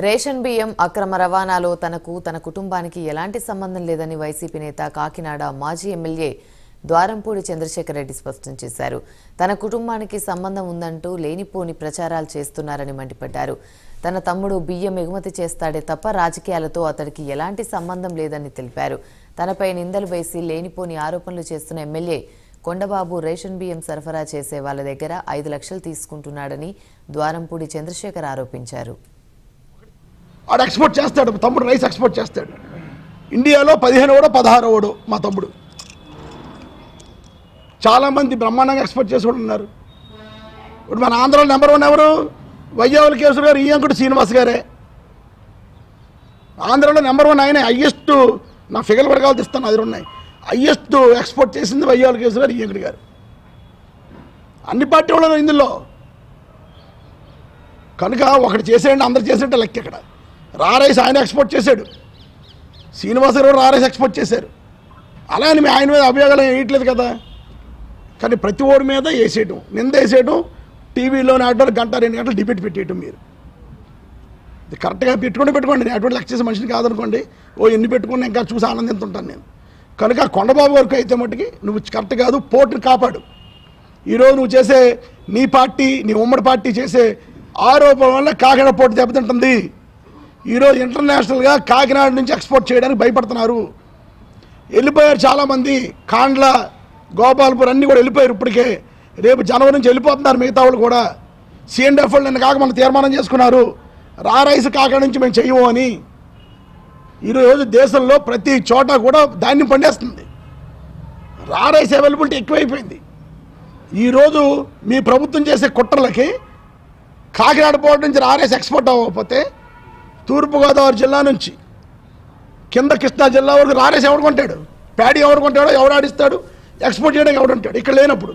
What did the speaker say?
Ration బియ్యం అక్రమ రవాణాలో తన కుటుంబానికి ఎలాంటి సంబంధం లేదని వైసీపీ నేత కాకినాడ మాజీ ఎమ్మెల్యే ద్వారంపూడి చంద్రశేఖర్ రెడ్డి స్పష్టం చేశారు. తన కుటుంబానికి సంబంధం ఉందంటూ లేనిపోని ప్రచారాలు చేస్తున్నారని మండిపడ్డారు. తన తమ్ముడు బియ్యం ఎగుమతి చేస్తాడే తప్ప రాజకీయాలతో అతడికి ఎలాంటి సంబంధం లేదని తెలిపారు. తనపై నిందలు వేసి లేనిపోని ఆరోపణలు చేస్తున్న ఎమ్మెల్యే కొండబాబు రేషన్ బియ్యం సరఫరా చేసే వాళ్ళ దగ్గర 5 లక్షలు తీసుకుంటున్నాడని ద్వారంపూడి చంద్రశేఖర్ ఆరోపించారు. ఆడు ఎక్స్పోర్ట్ చేస్తాడు, తమ్ముడు రైస్ ఎక్స్పోర్ట్ చేస్తాడు. ఇండియాలో 15 16 మా తమ్ముడు. చాలామంది బ్రహ్మాండంగా ఎక్స్పోర్ట్ చేసి కూడా ఉన్నారు. ఇప్పుడు మన ఆంధ్రలో నెంబర్ 1 ఎవరు? వయ్యావుల కేసులు గారు, ఈయంకుడు శ్రీనివాస్ గారే. ఆంధ్రలో నెంబర్ 1 ఆయనే. హయ్యెస్ట్, నా ఫిగర్ కూడా కావాలి ఇస్తాను, అది ఉన్నాయి. హయ్యెస్ట్ ఎక్స్పోర్ట్ చేసింది వయ్యావుల కేసులు గారు, ఈయంకుడు గారు. అన్ని పార్టీ వాళ్ళు ఇందులో. కనుక ఒకటి చేసేయండి, అందరు చేసేట లెక్క. ఇక్కడ రైస్ ఆయన ఎక్స్పోర్ట్ చేశాడు, శ్రీనివాస గారు రైస్ ఎక్స్పోర్ట్ చేశారు. అలా అని ఆయన మీద అభియోగాలు వేయట్లేదు కదా. కానీ ప్రతి ఓడి మీద వేసేయటం, నింద వేసేయటం, టీవీలో నాటో గంట 2 గంటలు డిబేట్ పెట్టేయటం. మీరు ఇది కరెక్ట్గా పెట్టుకోండి. నేను అటువంటి లెక్క చేసే మనిషిని కాదనుకోండి. ఎన్ని పెట్టుకున్నా ఇంకా చూసి ఆనందిస్తుంటాను నేను. కనుక కొండబాబు వరకు అయితే మట్టుకి నువ్వు కరెక్ట్ కాదు, పోటుని కాపాడు. ఈరోజు నువ్వు చేసే నీ పార్టీ, నీ ఉమ్మడి పార్టీ చేసే ఆరోపణ వల్ల కాకినాడ పోటీ దెబ్బతింటుంది. ఈరోజు ఇంటర్నేషనల్గా కాకినాడ నుంచి ఎక్స్పోర్ట్ చేయడానికి భయపడుతున్నారు. వెళ్ళిపోయారు చాలామంది. కాండ్ల, గోపాల్పూర్ అన్నీ కూడా వెళ్ళిపోయారు ఇప్పటికే. రేపు జనవరి నుంచి వెళ్ళిపోతున్నారు మిగతా వాళ్ళు కూడా. CNDF వాళ్ళు నిన్న కాక మనం తీర్మానం చేసుకున్నారు, రైస్ కాకినాడ నుంచి మేము చెయ్యము అని. ఈరోజు దేశంలో ప్రతి చోట కూడా ధాన్యం పండేస్తుంది. రైస్ అవైలబిలిటీ ఎక్కువైపోయింది. ఈరోజు మీ ప్రభుత్వం చేసే కుట్రలకి కాకినాడ పోర్ట్ నుంచి రైస్ ఎక్స్పోర్ట్ అవ్వకపోతే తూర్పుగోదావరి జిల్లా నుంచి కింద కృష్ణా జిల్లా వరకు రైస్ ఎవడు కొంటాడు? ప్యాడీ ఎవడు కొంటాడో, ఎవడు ఆడిస్తాడు? ఎక్స్పోర్ట్ చేయడానికి ఎవడు ఉంటాడు ఇక్కడ లేనప్పుడు?